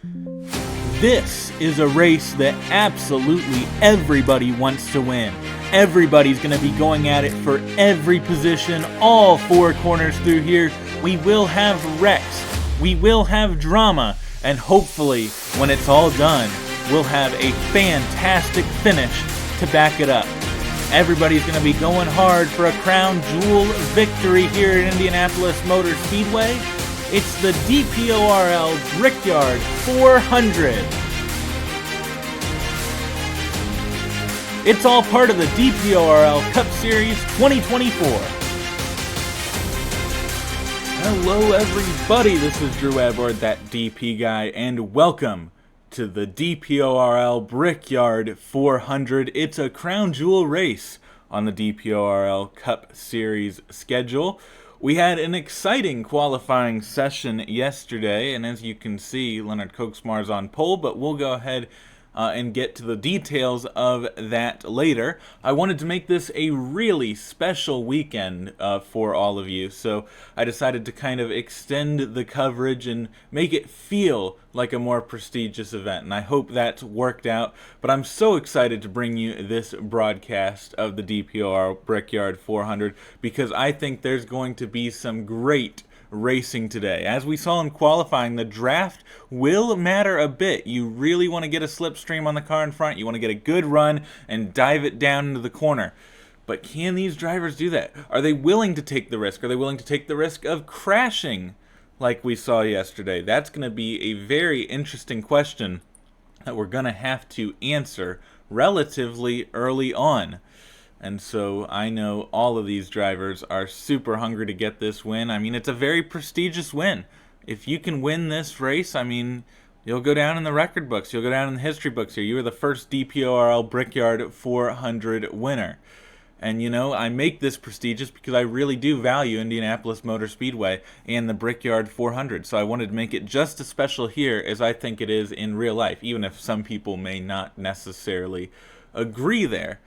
This is a race that absolutely everybody wants to win. Everybody's going to be going at it for every position, all four corners through here. We will have wrecks, we will have drama, and hopefully, when it's all done, we'll have a fantastic finish to back it up. Everybody's going to be going hard for a crown jewel victory here at Indianapolis Motor Speedway. It's the DPORL Brickyard 400. It's all part of the DPORL Cup Series 2024. Hello everybody, this is Drew Edward, that DP guy, and welcome to the DPORL Brickyard 400. It's a crown jewel race on the DPORL Cup Series schedule. We had an exciting qualifying session yesterday, and as you can see, Leonard Koksmar's on pole, but we'll go ahead and get to the details of that later. I wanted to make this a really special weekend for all of you, so I decided to kind of extend the coverage and make it feel like a more prestigious event, and I hope that's worked out. But I'm so excited to bring you this broadcast of the DPOR Brickyard 400 because I think there's going to be some great racing today. As we saw in qualifying, the draft will matter a bit. You really want to get a slipstream on the car in front. You want to get a good run and dive it down into the corner. But can these drivers do that? Are they willing to take the risk? Are they willing to take the risk of crashing like we saw yesterday? That's going to be a very interesting question that we're going to have to answer relatively early on. And so I know all of these drivers are super hungry to get this win. I mean, it's a very prestigious win. If you can win this race, I mean, you'll go down in the record books. You'll go down in the history books here. You were the first DPORL Brickyard 400 winner. And you know, I make this prestigious because I really do value Indianapolis Motor Speedway and the Brickyard 400. So I wanted to make it just as special here as I think it is in real life, even if some people may not necessarily agree there.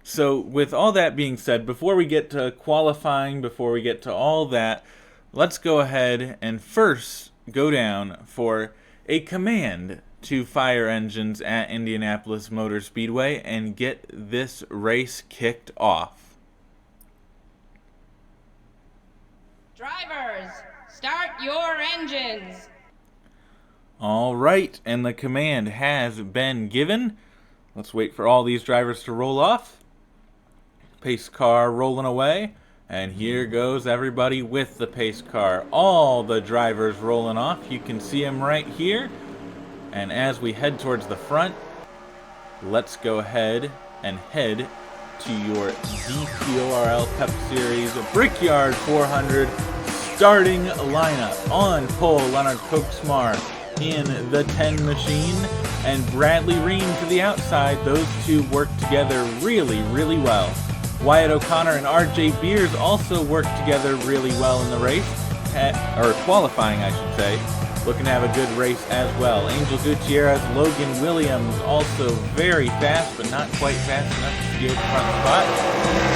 So with all that being said, before we get to qualifying, before we get to all that, let's go ahead and first go down for a command to fire engines at Indianapolis Motor Speedway and get this race kicked off. Drivers, start your engines. All right, and the command has been given. Let's wait for all these drivers to roll off. Pace car rolling away, and here goes everybody with the pace car. All the drivers rolling off. You can see them right here. And as we head towards the front, let's go ahead and head to your DPORL Cup Series Brickyard 400 starting lineup. On pole, Leonard Koksmar in the 10 machine, and Bradley Ream to the outside. Those two work together really, really well. Wyatt O'Connor and RJ Beers also worked together really well in the race, or qualifying I should say, looking to have a good race as well. Angel Gutierrez, Logan Williams also very fast, but not quite fast enough to steal the front spot.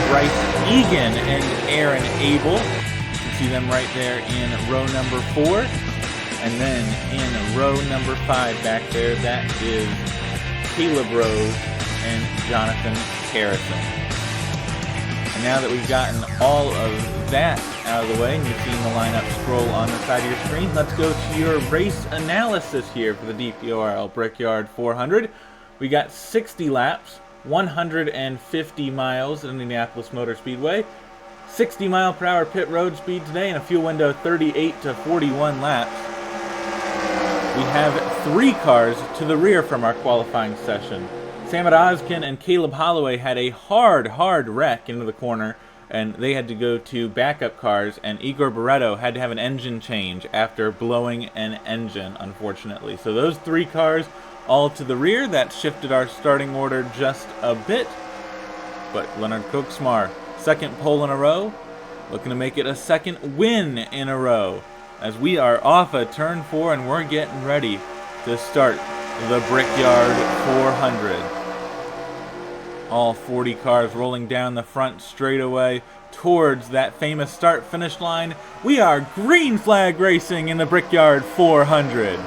Bryce Egan and Aaron Abel, you can see them right there in row number 4. And then in row number 5 back there, that is Caleb Rose and Jonathan Harrison. And now that we've gotten all of that out of the way, and you've seen the lineup scroll on the side of your screen, let's go to your race analysis here for the DPORL Brickyard 400. We got 60 laps, 150 miles at Indianapolis Motor Speedway, 60 mile per hour pit road speed today, and a fuel window 38 to 41 laps. We have 3 cars to the rear from our qualifying session. Samad Ozkin and Caleb Holloway had a hard wreck into the corner, and they had to go to backup cars, and Igor Barreto had to have an engine change after blowing an engine, unfortunately. So those 3 cars all to the rear. That shifted our starting order just a bit. But Leonard Koksmar, second pole in a row, looking to make it a second win in a row, as we are off of turn 4 and we're getting ready to start the Brickyard 400. All 40 cars rolling down the front straightaway towards that famous start-finish line. We are green flag racing in the Brickyard 400.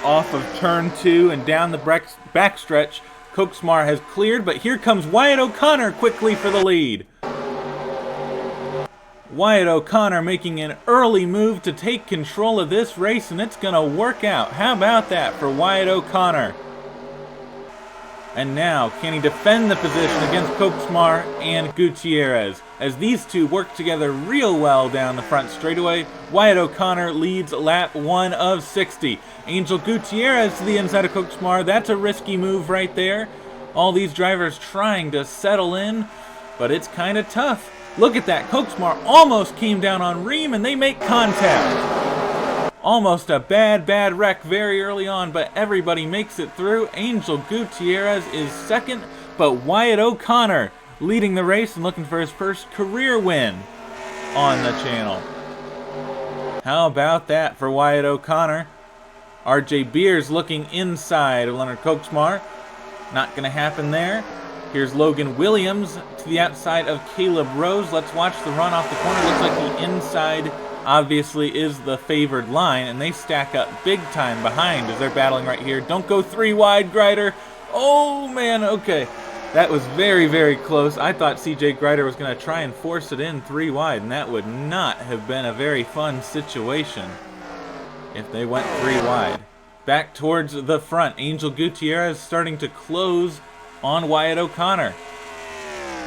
off of turn 2 and down the backstretch. Koksmar has cleared, but here comes Wyatt O'Connor quickly for the lead. Wyatt O'Connor making an early move to take control of this race, and it's going to work out. How about that for Wyatt O'Connor? And now, can he defend the position against Koksmar and Gutierrez? As these two work together real well down the front straightaway, Wyatt O'Connor leads lap 1 of 60. Angel Gutierrez to the inside of Koksmar. That's a risky move right there. All these drivers trying to settle in, but it's kind of tough. Look at that. Koksmar almost came down on Ream, and they make contact. Almost a bad wreck very early on, but everybody makes it through. Angel Gutierrez is second, but Wyatt O'Connor leading the race and looking for his first career win on the channel. How about that for Wyatt O'Connor? RJ Beers looking inside of Leonard Koksmar. Not going to happen there. Here's Logan Williams to the outside of Caleb Rose. Let's watch the run off the corner. Looks like the inside obviously is the favored line, and they stack up big time behind as they're battling right here. Don't go 3 wide, Grider. Oh, man, okay. That was very close. I thought CJ Grider was going to try and force it in 3 wide, and that would not have been a very fun situation if they went 3 wide. Back towards the front. Angel Gutierrez starting to close on Wyatt O'Connor.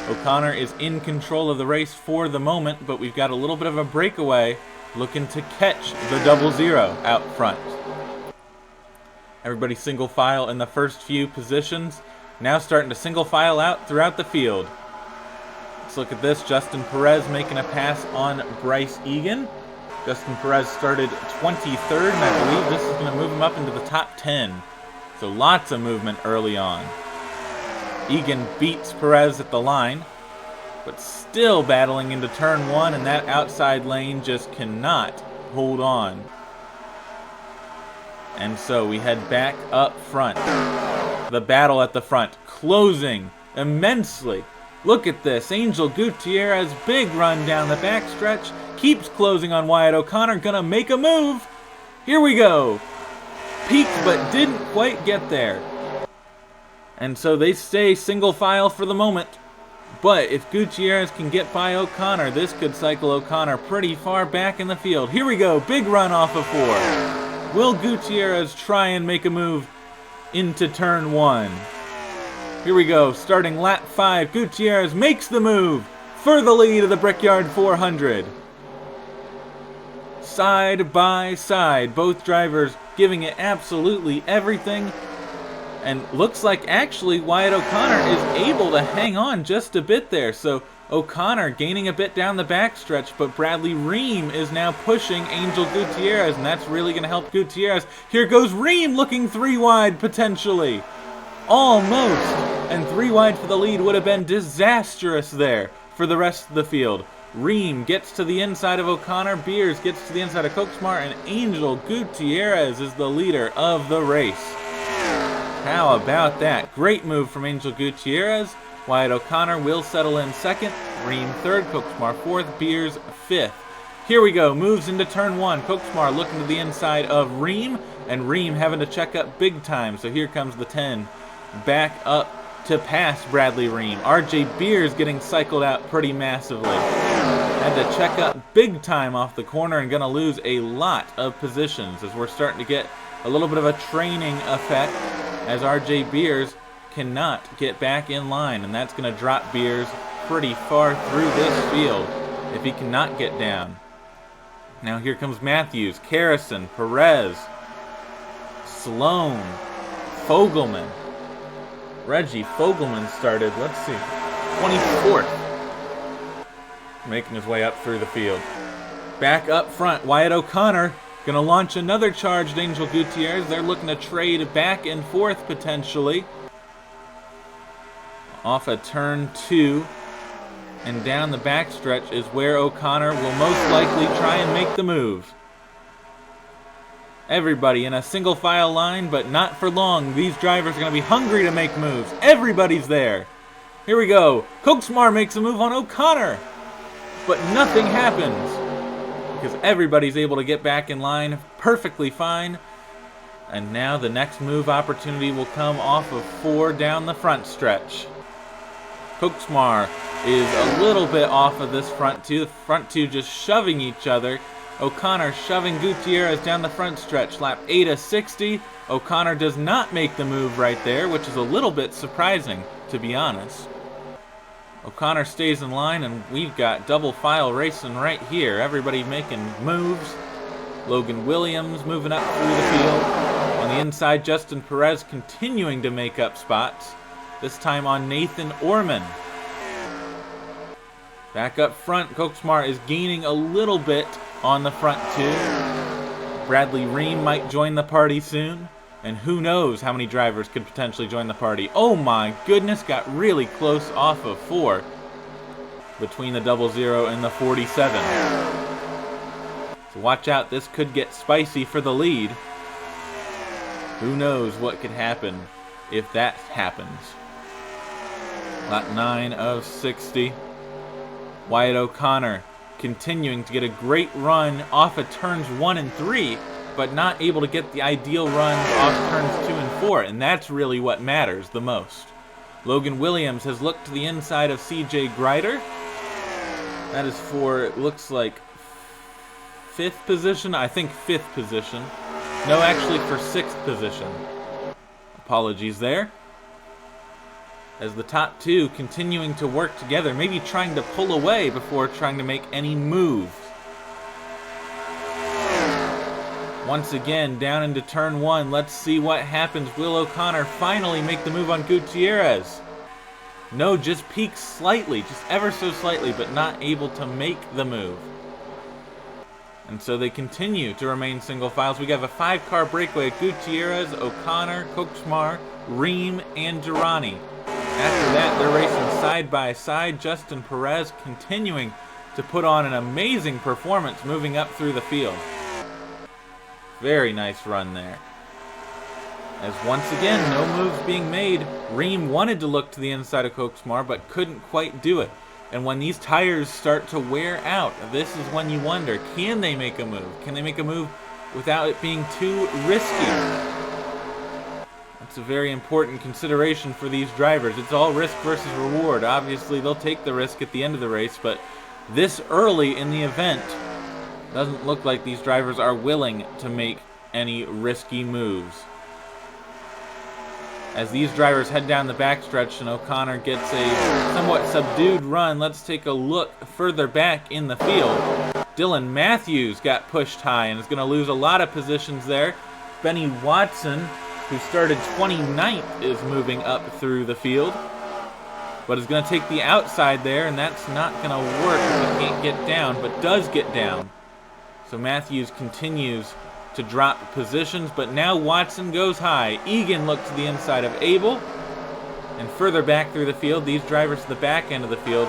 O'Connor is in control of the race for the moment, but we've got a little bit of a breakaway looking to catch the 0-0 out front. Everybody single file in the first few positions. Now starting to single file out throughout the field. Let's look at this. Justin Perez making a pass on Bryce Egan. Justin Perez started 23rd, and I believe this is going to move him up into the top 10. So lots of movement early on. Egan beats Perez at the line, but still battling into turn 1, and that outside lane just cannot hold on. And so we head back up front. The battle at the front, closing immensely. Look at this. Angel Gutierrez, big run down the backstretch, keeps closing on Wyatt O'Connor, gonna make a move. Here we go. Peaked but didn't quite get there. And so they stay single file for the moment. But if Gutierrez can get by O'Connor, this could cycle O'Connor pretty far back in the field. Here we go, big run off of 4. Will Gutierrez try and make a move into turn 1? Here we go, starting lap 5. Gutierrez makes the move for the lead of the Brickyard 400. Side by side, both drivers giving it absolutely everything. And looks like actually Wyatt O'Connor is able to hang on just a bit there. So O'Connor gaining a bit down the backstretch, but Bradley Ream is now pushing Angel Gutierrez, and that's really going to help Gutierrez. Here goes Ream looking 3 wide potentially. Almost. And 3 wide for the lead would have been disastrous there for the rest of the field. Ream gets to the inside of O'Connor, Beers gets to the inside of Koksmar, and Angel Gutierrez is the leader of the race. How about that? Great move from Angel Gutierrez. Wyatt O'Connor will settle in second. Ream third. Koksmar fourth. Beers fifth. Here we go. Moves into turn 1. Koksmar looking to the inside of Ream. And Ream having to check up big time. So here comes the 10. Back up to pass Bradley Ream. RJ Beers getting cycled out pretty massively. Had to check up big time off the corner and going to lose a lot of positions as we're starting to get a little bit of a training effect, as RJ Beers cannot get back in line, and that's going to drop Beers pretty far through this field if he cannot get down. Now here comes Matthews, Carrison, Perez, Sloan, Fogelman. Reggie Fogelman started, let's see, 24th. Making his way up through the field. Back up front, Wyatt O'Connor gonna launch another charged Angel Gutierrez. They're looking to trade back and forth potentially. Off a turn 2 and down the backstretch is where O'Connor will most likely try and make the move. Everybody in a single file line, but not for long. These drivers are gonna be hungry to make moves. Everybody's there. Here we go. Koksmar makes a move on O'Connor, but nothing happens, because everybody's able to get back in line perfectly fine. And now the next move opportunity will come off of 4 down the front stretch. Koksmar is a little bit off of this front two. The front two just shoving each other. O'Connor shoving Gutierrez down the front stretch. Lap 8 of 60. O'Connor does not make the move right there, which is a little bit surprising, to be honest. O'Connor stays in line, and we've got double file racing right here. Everybody making moves. Logan Williams moving up through the field. On the inside, Justin Perez continuing to make up spots. This time on Nathan Orman. Back up front, Koksmar is gaining a little bit on the front two. Bradley Ream might join the party soon. And who knows how many drivers could potentially join the party. Oh my goodness, got really close off of 4 between the 00 and the 47. So watch out, this could get spicy for the lead. Who knows what could happen if that happens. Lap 9 of 60. Wyatt O'Connor continuing to get a great run off of turns 1 and 3, but not able to get the ideal runs off turns 2 and 4, and that's really what matters the most. Logan Williams has looked to the inside of CJ Greider. That is for, it looks like, 5th position? I think 5th position. No, actually for 6th position. Apologies there. As the top two continuing to work together, maybe trying to pull away before trying to make any moves. Once again, down into turn 1. Let's see what happens. Will O'Connor finally make the move on Gutierrez? No, just peaks slightly, just ever so slightly, but not able to make the move. And so they continue to remain single files. We have a 5-car breakaway. Gutierrez, O'Connor, Koksmar, Ream, and Girani. After that, they're racing side by side. Justin Perez continuing to put on an amazing performance moving up through the field. Very nice run there. As once again, no moves being made. Ream wanted to look to the inside of Koksmar, but couldn't quite do it. And when these tires start to wear out, this is when you wonder, can they make a move? Can they make a move without it being too risky? That's a very important consideration for these drivers. It's all risk versus reward. Obviously, they'll take the risk at the end of the race, but this early in the event, doesn't look like these drivers are willing to make any risky moves. As these drivers head down the backstretch and O'Connor gets a somewhat subdued run, let's take a look further back in the field. Dylan Matthews got pushed high and is going to lose a lot of positions there. Benny Watson, who started 29th, is moving up through the field, but is going to take the outside there, and that's not going to work if he can't get down, but does get down. So Matthews continues to drop positions, but now Watson goes high. Egan looked to the inside of Abel, and further back through the field, these drivers to the back end of the field.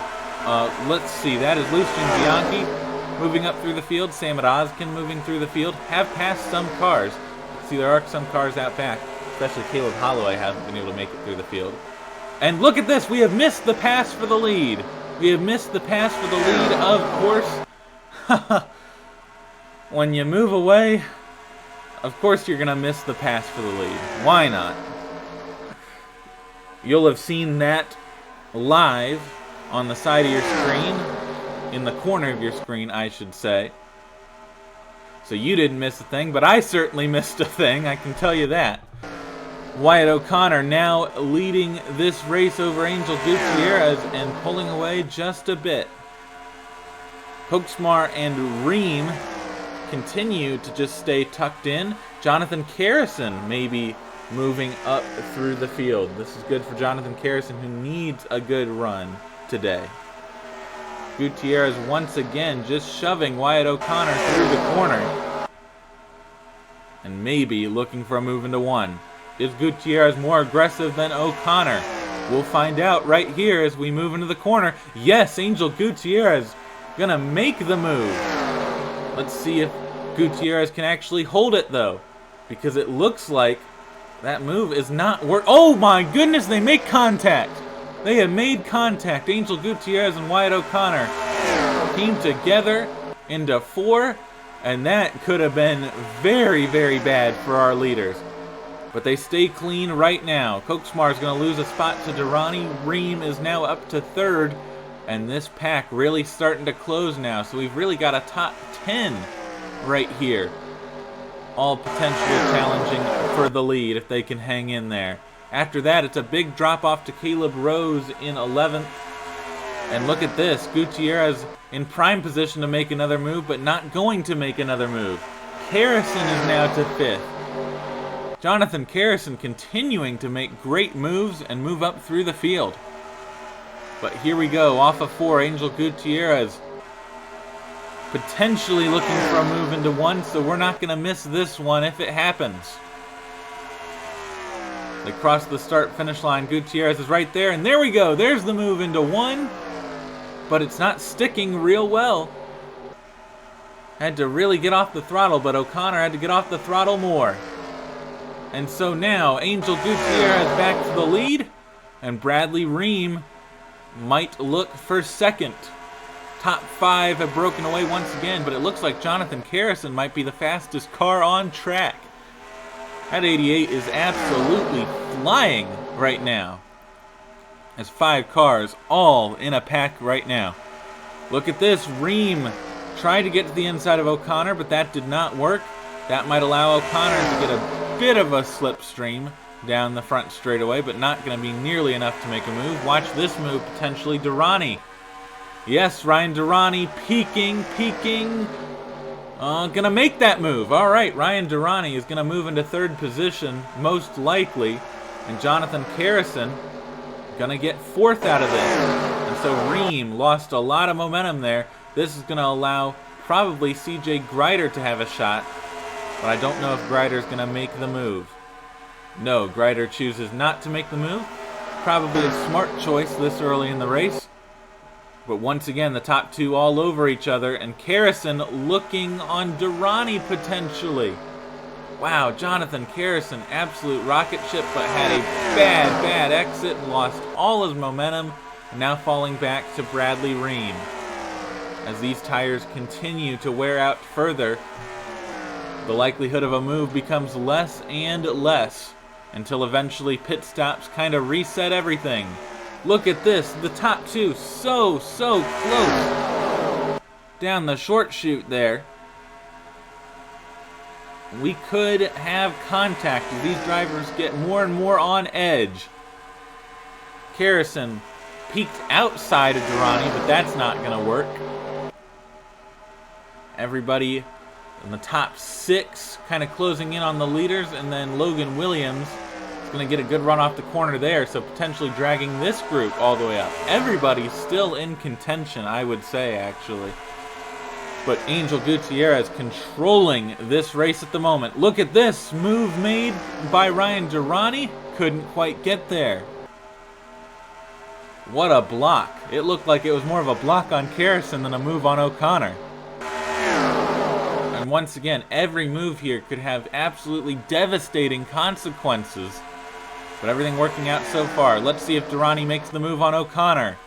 Let's see, that is Lucian Bianchi moving up through the field. Sam Rozkin moving through the field. Have passed some cars. See, there are some cars out back, especially Caleb Holloway hasn't been able to make it through the field. And look at this, we have missed the pass for the lead. We have missed the pass for the lead, of course. When you move away, of course you're going to miss the pass for the lead. Why not? You'll have seen that live on the side of your screen, in the corner of your screen, I should say. So you didn't miss a thing, but I certainly missed a thing, I can tell you that. Wyatt O'Connor now leading this race over Angel Gutierrez and pulling away just a bit. Koksmar and Ream continue to just stay tucked in. Jonathan Carrison maybe moving up through the field. This is good for Jonathan Carrison, who needs a good run today. Gutierrez once again just shoving Wyatt O'Connor through the corner. And maybe looking for a move into 1. Is Gutierrez more aggressive than O'Connor? We'll find out right here as we move into the corner. Yes, Angel Gutierrez gonna make the move. Let's see if Gutierrez can actually hold it, though, because it looks like that move is not Oh my goodness, they make contact. They have made contact. Angel Gutierrez and Wyatt O'Connor came together into 4 And that could have been very, very bad for our leaders. But they stay clean right now. Koksmar is going to lose a spot to Durrani. Ream is now up to third. And this pack really starting to close now. So we've really got a top 10 right here. All potentially challenging for the lead if they can hang in there. After that, it's a big drop off to Caleb Rose in 11th. And look at this. Gutierrez in prime position to make another move, but not going to make another move. Karrason is now to 5th. Jonathan Karrason continuing to make great moves and move up through the field. But here we go, off of 4, Angel Gutierrez potentially looking for a move into 1, so we're not going to miss this one if it happens. They cross the start-finish line. Gutierrez is right there, and there we go. There's the move into 1, but it's not sticking real well. Had to really get off the throttle, but O'Connor had to get off the throttle more. And so now, Angel Gutierrez back to the lead, and Bradley Ream might look for second. Top 5 have broken away once again, but it looks like Jonathan Karrason might be the fastest car on track. That 88 is absolutely flying right now. There's 5 cars all in a pack right now. Look at this. Ream tried to get to the inside of O'Connor, but that did not work. That might allow O'Connor to get a bit of a slipstream down the front straightaway, but not going to be nearly enough to make a move. Watch this move, potentially Durrani. Yes, Ryan Durrani peeking. Gonna make that move. All right, Ryan Durrani is gonna move into 3rd position, most likely, and Jonathan Karrason gonna get 4th out of this. And so Ream lost a lot of momentum there. This is gonna allow probably CJ Greider to have a shot, but I don't know if Greider's gonna make the move. No, Greider chooses not to make the move. Probably a smart choice this early in the race. But once again, the top 2 all over each other, and Karrason looking on Durrani potentially. Wow, Jonathan Karrason, absolute rocket ship, but had a bad exit and lost all his momentum, and now falling back to Bradley Ream. As these tires continue to wear out further, the likelihood of a move becomes less and less, until eventually pit stops kind of reset everything. Look at this, the top 2 so close. Down the short chute there. We could have contact as these drivers get more and more on edge. Karrason peeked outside of Durrani, but that's not going to work. Everybody in the top 6 kind of closing in on the leaders, and then Logan Williams is going to get a good run off the corner there, so potentially dragging this group all the way up. Everybody's still in contention, I would say, actually. But Angel Gutierrez controlling this race at the moment. Look at this move made by Ryan Durrani. Couldn't quite get there. What a block. It looked like it was more of a block on Karrason than a move on O'Connor. And once again, every move here could have absolutely devastating consequences. But everything working out so far. Let's see if Durrani makes the move on O'Connor.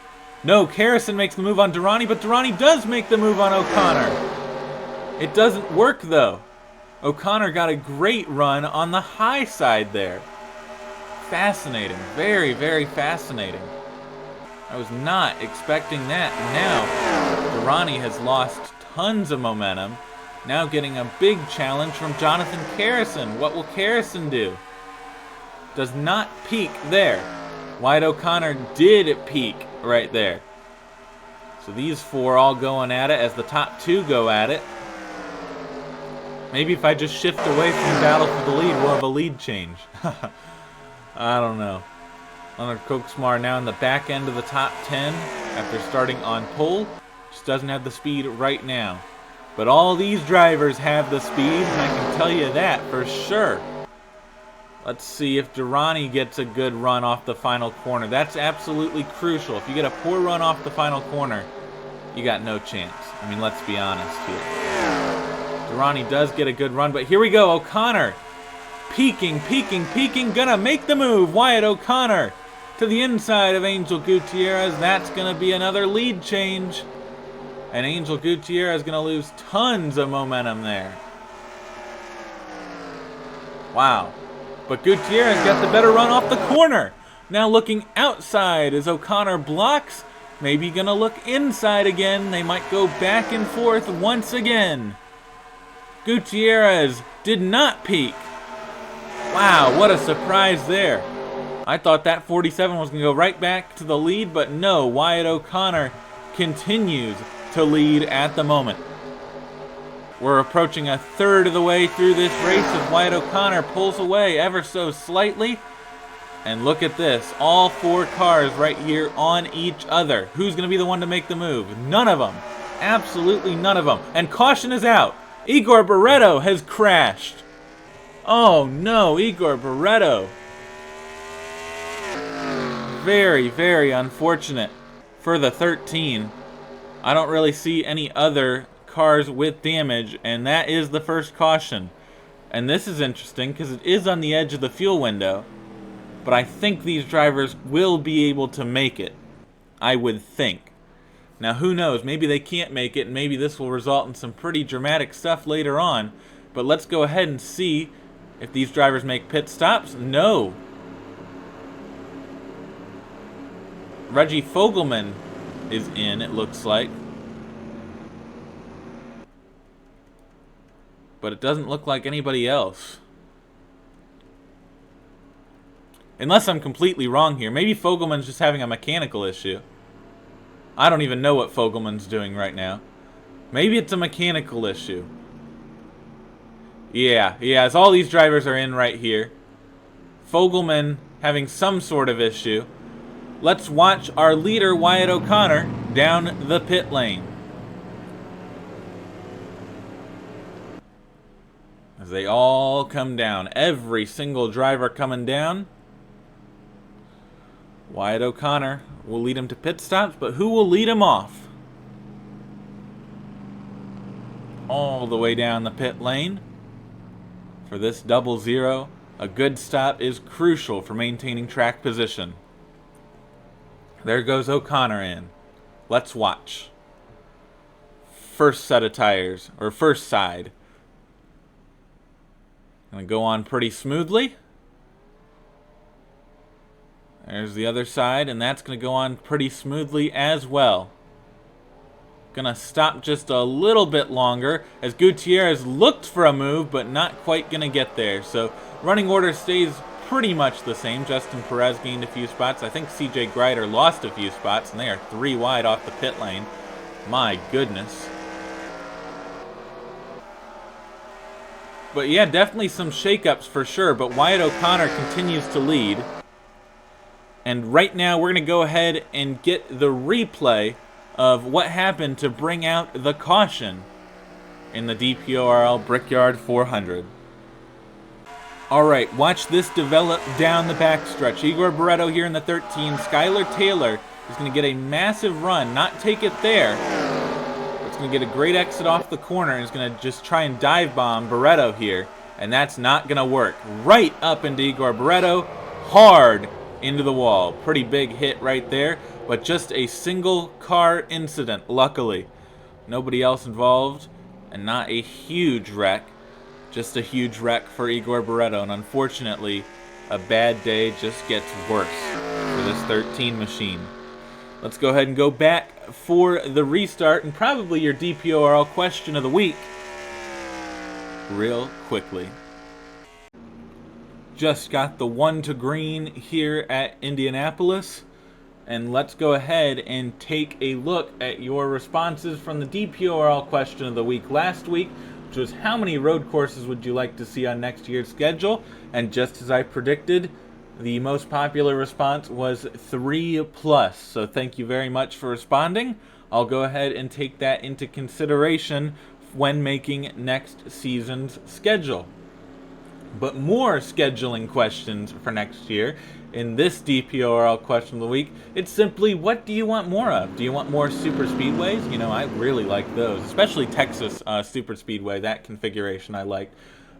No, Karrason makes the move on Durrani, but Durrani does make the move on O'Connor. It doesn't work, though. O'Connor got a great run on the high side there. Fascinating. Very, very fascinating. I was not expecting that. Now, Durrani has lost tons of momentum. Now getting a big challenge from Jonathan Karrason. What will Karrason do? Does not peak there. Wyatt O'Connor did peak right there. So these 4 all going at it as the top 2 go at it. Maybe if I just shift away from the battle for the lead, we'll have a lead change. I don't know. Leonard Koksmar now in the back end of the top 10 after starting on pole. Just doesn't have the speed right now. But all these drivers have the speed, and I can tell you that for sure. Let's see if Durrani gets a good run off the final corner. That's absolutely crucial. If you get a poor run off the final corner, you got no chance. I mean, let's be honest here. Durrani does get a good run, but here we go. O'Connor peeking, gonna make the move. Wyatt O'Connor to the inside of Angel Gutierrez. That's gonna be another lead change. And Angel Gutierrez is going to lose tons of momentum there. Wow. But Gutierrez got the better run off the corner. Now looking outside as O'Connor blocks. Maybe going to look inside again. They might go back and forth once again. Gutierrez did not peak. Wow, what a surprise there. I thought that 47 was going to go right back to the lead, but no, Wyatt O'Connor continues to lead at the moment. We're approaching a third of the way through this race as Wyatt O'Connor pulls away ever so slightly. And look at this, all 4 cars right here on each other. Who's going to be the one to make the move? None of them. Absolutely none of them. And caution is out. Igor Barreto has crashed. Oh no, Igor Barreto. Very, very unfortunate for the 13. I don't really see any other cars with damage, and that is the first caution. And this is interesting because it is on the edge of the fuel window, but I think these drivers will be able to make it. I would think. Now who knows, maybe they can't make it, and maybe this will result in some pretty dramatic stuff later on, but let's go ahead and see if these drivers make pit stops. No. Reggie Fogelman is in, it looks like. But it doesn't look like anybody else. Unless I'm completely wrong here. Maybe Fogelman's just having a mechanical issue. I don't even know what Fogelman's doing right now. Maybe it's a mechanical issue. Yeah, as all these drivers are in right here. Fogelman having some sort of issue. Let's watch our leader, Wyatt O'Connor, down the pit lane. As they all come down. Every single driver coming down. Wyatt O'Connor will lead him to pit stops, but who will lead him off? All the way down the pit lane. For this 00, a good stop is crucial for maintaining track position. There goes O'Connor in. Let's watch. First set of tires, or first side. Gonna go on pretty smoothly. There's the other side, and that's gonna go on pretty smoothly as well. Gonna stop just a little bit longer as Gutierrez looked for a move, but not quite gonna get there. So running order stays pretty much the same. Justin Perez gained a few spots. I think CJ Greider lost a few spots, and they are 3 wide off the pit lane. My goodness. But yeah, definitely some shakeups for sure, but Wyatt O'Connor continues to lead. And right now we're going to go ahead and get the replay of what happened to bring out the caution in the DPORL Brickyard 400. Alright, watch this develop down the backstretch. Igor Barreto here in the 13. Skylar Taylor is going to get a massive run, not take it there. It's going to get a great exit off the corner and is going to just try and dive bomb Barreto here. And that's not going to work. Right up into Igor Barreto, hard into the wall. Pretty big hit right there, but just a single car incident, luckily. Nobody else involved, and not a huge wreck. Just a huge wreck for Igor Barreto, and unfortunately, a bad day just gets worse for this 13 machine. Let's go ahead and go back for the restart, and probably your DPORL question of the week real quickly. Just got the 1 to green here at Indianapolis. And let's go ahead and take a look at your responses from the DPORL question of the week last week, which was how many road courses would you like to see on next year's schedule? And just as I predicted, the most popular response was 3+. So thank you very much for responding. I'll go ahead and take that into consideration when making next season's schedule. But more scheduling questions for next year. In this DPORL question of the week, it's simply, what do you want more of? Do you want more super speedways? You know, I really like those, especially Texas super speedway, that configuration I like.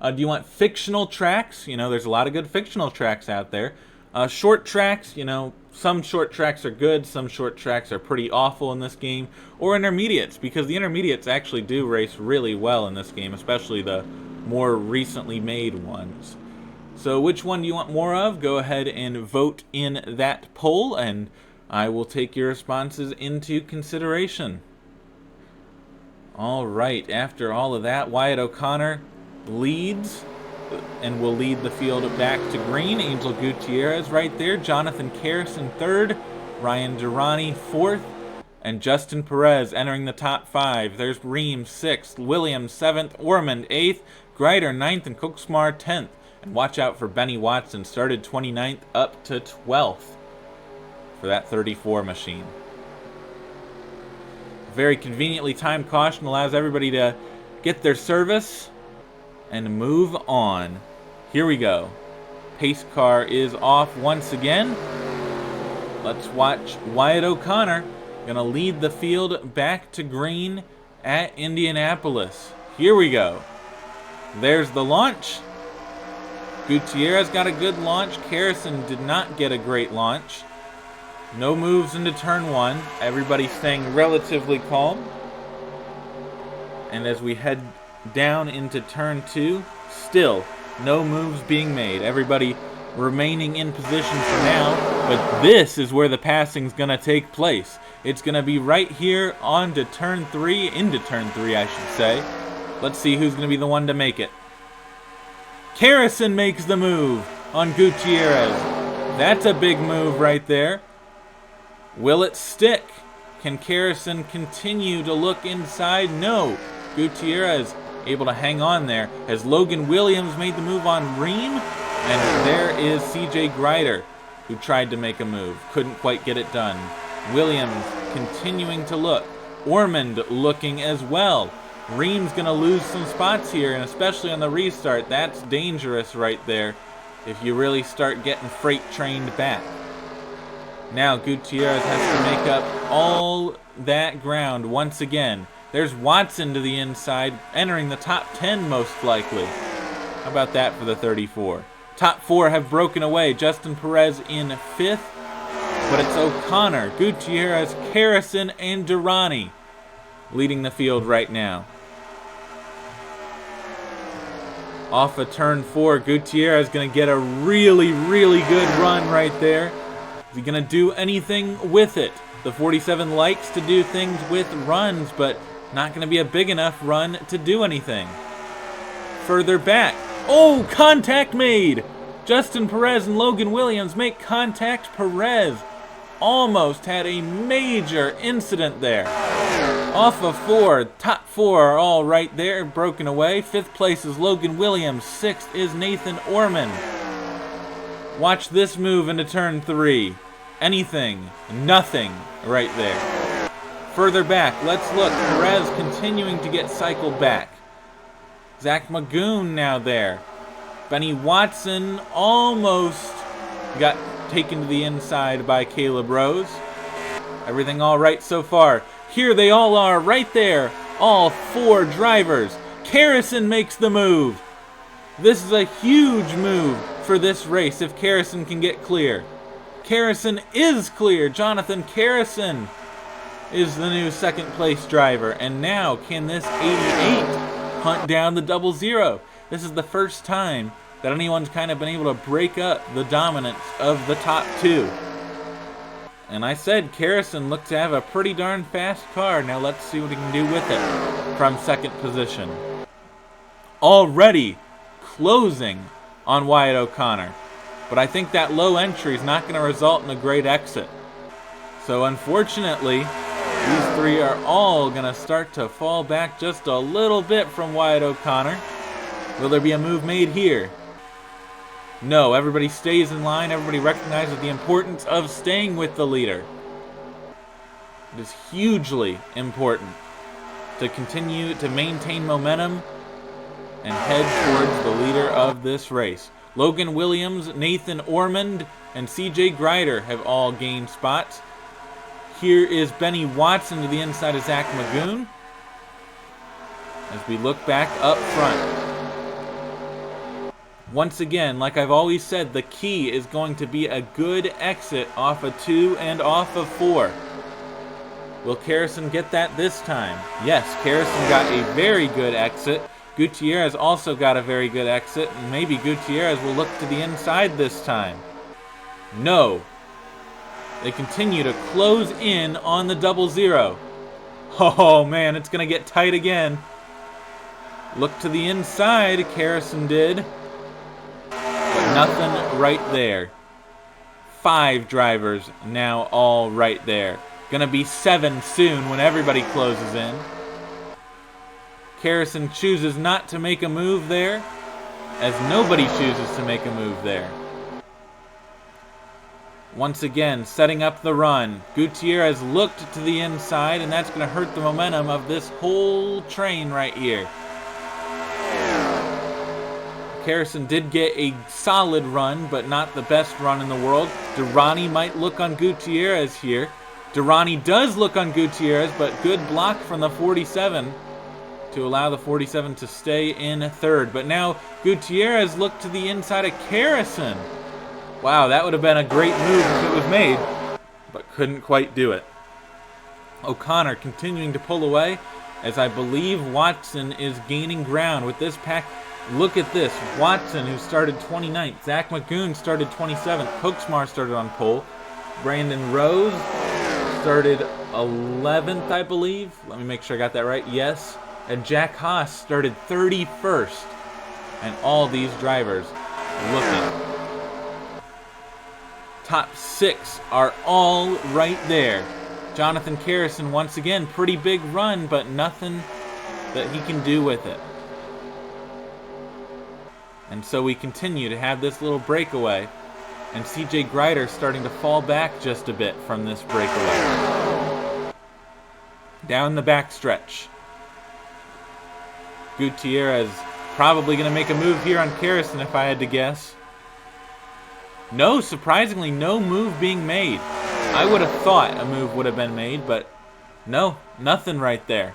Do you want fictional tracks? You know, there's a lot of good fictional tracks out there. Short tracks, you know, some short tracks are good, some short tracks are pretty awful in this game, or intermediates, because the intermediates actually do race really well in this game, especially the more recently made ones. So which one do you want more of? Go ahead and vote in that poll, and I will take your responses into consideration. All right, after all of that, Wyatt O'Connor leads and will lead the field back to green. Angel Gutierrez right there. Jonathan Carrison third. Ryan Durrani fourth. And Justin Perez entering the top 5. There's Ream 6th. Williams 7th. Ormond 8th. Greider 9th. And Koksmar 10th. And watch out for Benny Watson. Started 29th up to 12th for that 34 machine. Very conveniently timed caution allows everybody to get their service and move on. Here we go. Pace car is off once again. Let's watch Wyatt O'Connor gonna lead the field back to green at Indianapolis. Here we go. There's the launch. Gutierrez got a good launch. Carrison did not get a great launch. No moves into turn 1. Everybody staying relatively calm. And as we head down into turn 2, still no moves being made. Everybody remaining in position for now, but this is where the passing's gonna take place. It's gonna be right here onto turn 3, into turn 3 I should say. Let's see who's gonna be the one to make it. Carrison makes the move on Gutierrez. That's a big move right there. Will it stick? Can Carrison continue to look inside? No. Gutierrez able to hang on there. Has Logan Williams made the move on Ream? And there is CJ Greider, who tried to make a move. Couldn't quite get it done. Williams continuing to look. Ormond looking as well. Ream's going to lose some spots here, and especially on the restart. That's dangerous right there if you really start getting freight trained back. Now Gutierrez has to make up all that ground once again. There's Watson to the inside, entering the top 10 most likely. How about that for the 34? Top 4 have broken away. Justin Perez in 5th, but it's O'Connor, Gutierrez, Carrison, and Durrani leading the field right now. Off of turn 4, Gutierrez going to get a really, really good run right there. Is he going to do anything with it? The 47 likes to do things with runs, but not going to be a big enough run to do anything. Further back. Oh, contact made! Justin Perez and Logan Williams make contact. Perez almost had a major incident there. Off of 4, top 4 are all right there, broken away. 5th place is Logan Williams. 6th is Nathan Ormond. Watch this move into turn 3. Anything, nothing right there. Further back, let's look. Perez continuing to get cycled back. Zach Magoon now there. Benny Watson almost got taken to the inside by Caleb Rose. Everything all right so far. Here they all are right there. All 4 drivers. Carrison makes the move. This is a huge move for this race if Carrison can get clear. Carrison is clear. Jonathan Carrison is the new 2nd place driver. And now can this 88 hunt down the 00? This is the first time that anyone's kind of been able to break up the dominance of the top 2. And I said Carrison looked to have a pretty darn fast car. Now let's see what he can do with it from 2nd position. Already closing on Wyatt O'Connor. But I think that low entry is not going to result in a great exit. So unfortunately, these 3 are all going to start to fall back just a little bit from Wyatt O'Connor. Will there be a move made here? No, everybody stays in line. Everybody recognizes the importance of staying with the leader. It is hugely important to continue to maintain momentum and head towards the leader of this race. Logan Williams, Nathan Ormond, and CJ Greider have all gained spots. Here is Benny Watson to the inside of Zach Magoon. As we look back up front. Once again, like I've always said, the key is going to be a good exit off of 2 and off of 4. Will Carrison get that this time? Yes, Carrison got a very good exit. Gutierrez also got a very good exit, and maybe Gutierrez will look to the inside this time. No. They continue to close in on the 0-0. Oh man, it's going to get tight again. Look to the inside, Carrison did. But nothing right there. 5 drivers now all right there. Gonna be 7 soon when everybody closes in. Carrison chooses not to make a move there, as nobody chooses to make a move there. Once again, setting up the run. Gutierrez looked to the inside, and that's going to hurt the momentum of this whole train right here. Carrison did get a solid run, but not the best run in the world. Durrani might look on Gutierrez here. Durrani does look on Gutierrez, but good block from the 47 to allow the 47 to stay in third. But now Gutierrez looked to the inside of Carrison. Wow, that would have been a great move if it was made, but couldn't quite do it. O'Connor continuing to pull away, as I believe Watson is gaining ground with this pack. Look at this. Watson, who started 29th. Zach McGoon started 27th. Koksmar started on pole. Brandon Rose started 11th, I believe. Let me make sure I got that right. Yes. And Jack Haas started 31st. And all these drivers looking. Top 6 are all right there. Jonathan Carrison, once again, pretty big run, but nothing that he can do with it. And so we continue to have this little breakaway. And CJ Greider starting to fall back just a bit from this breakaway. Down the backstretch. Gutierrez probably going to make a move here on Carrison if I had to guess. No, surprisingly, no move being made. I would have thought a move would have been made, but no, nothing right there.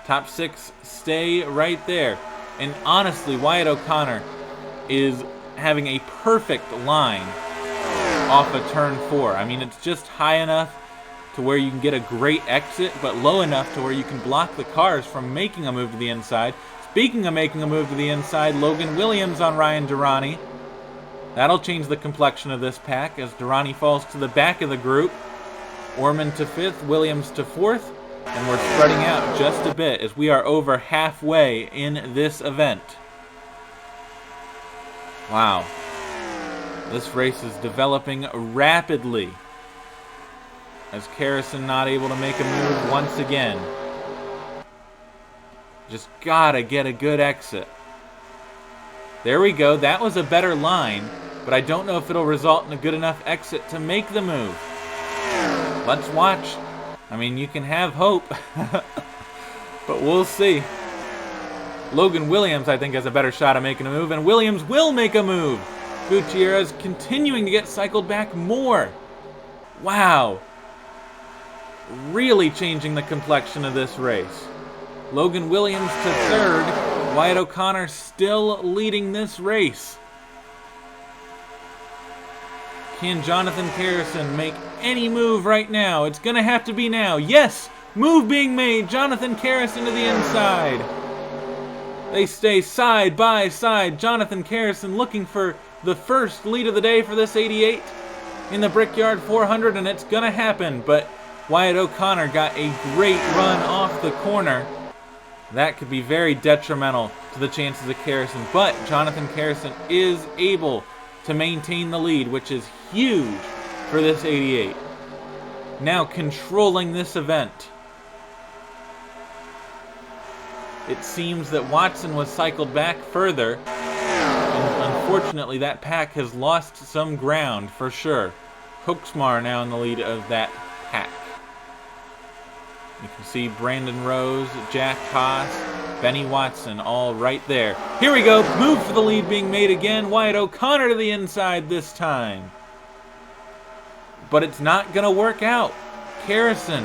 Top 6 stay right there. And honestly, Wyatt O'Connor is having a perfect line off of turn 4. I mean, it's just high enough to where you can get a great exit, but low enough to where you can block the cars from making a move to the inside. Speaking of making a move to the inside, Logan Williams on Ryan Durrani. That'll change the complexion of this pack as Durrani falls to the back of the group. Orman to 5th, Williams to 4th, and we're spreading out just a bit as we are over halfway in this event. Wow. This race is developing rapidly as Carrison not able to make a move once again. Just gotta get a good exit. There we go. That was a better line, but I don't know if it'll result in a good enough exit to make the move. Let's watch. I mean, you can have hope, but we'll see. Logan Williams, I think, has a better shot at making a move, and Williams will make a move. Gutierrez continuing to get cycled back more. Wow. Really changing the complexion of this race. Logan Williams to 3rd. Wyatt O'Connor still leading this race. Can Jonathan Carrison make any move right now? It's going to have to be now. Yes! Move being made. Jonathan Carrison to the inside. They stay side by side. Jonathan Carrison looking for the first lead of the day for this 88 in the Brickyard 400, and it's going to happen. But Wyatt O'Connor got a great run off the corner. That could be very detrimental to the chances of Carrison, but Jonathan Carrison is able to maintain the lead, which is huge for this 88. Now controlling this event. It seems that Watson was cycled back further, and unfortunately that pack has lost some ground for sure. Koksmar now in the lead of that pack. You can see Brandon Rose, Jack Haas, Benny Watson all right there. Here we go. Move for the lead being made again. Wyatt O'Connor to the inside this time. But it's not going to work out. Carrison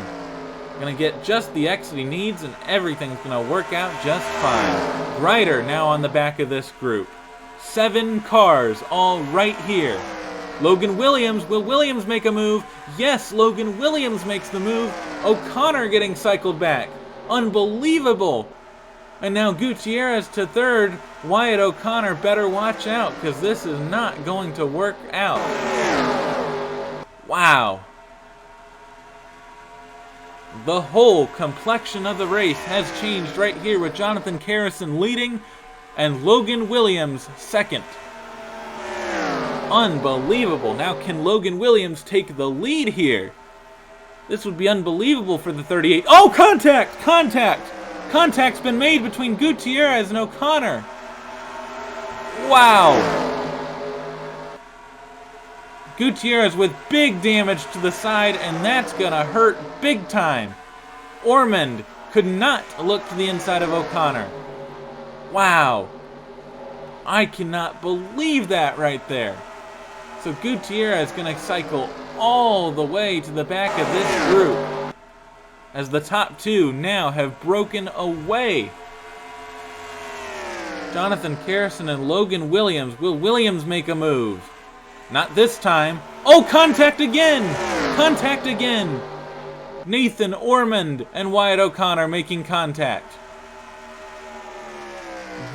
going to get just the exit he needs, and everything's going to work out just fine. Greider now on the back of this group. 7 cars all right here. Logan Williams, will Williams make a move? Yes, Logan Williams makes the move. O'Connor getting cycled back. Unbelievable. And now Gutierrez to third. Wyatt O'Connor better watch out, because this is not going to work out. Wow. The whole complexion of the race has changed right here with Jonathan Carrison leading and Logan Williams second. Unbelievable. Now can Logan Williams take the lead here? This would be unbelievable for the 38. Oh, contact! Contact! Contact's been made between Gutierrez and O'Connor. Wow. Gutierrez with big damage to the side, and that's gonna hurt big time. Ormond could not look to the inside of O'Connor. Wow. I cannot believe that right there. So Gutierrez gonna cycle all the way to the back of this group, as the top 2 now have broken away. Jonathan Carrison and Logan Williams. Will Williams make a move? Not this time. Oh, contact again! Contact again! Nathan Ormond and Wyatt O'Connor making contact.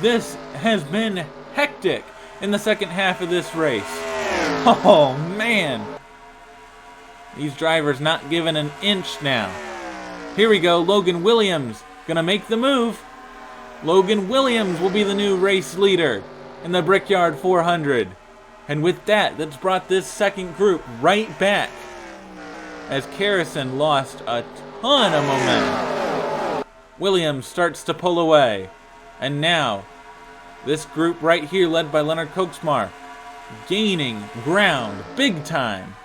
This has been hectic in the second half of this race. Oh, man. These drivers not giving an inch now. Here we go. Logan Williams gonna make the move. Logan Williams will be the new race leader in the Brickyard 400. And with that, that's brought this second group right back, as Carrison lost a ton of momentum. Williams starts to pull away. And now, this group right here, led by Leonard Koksmar, gaining ground big time.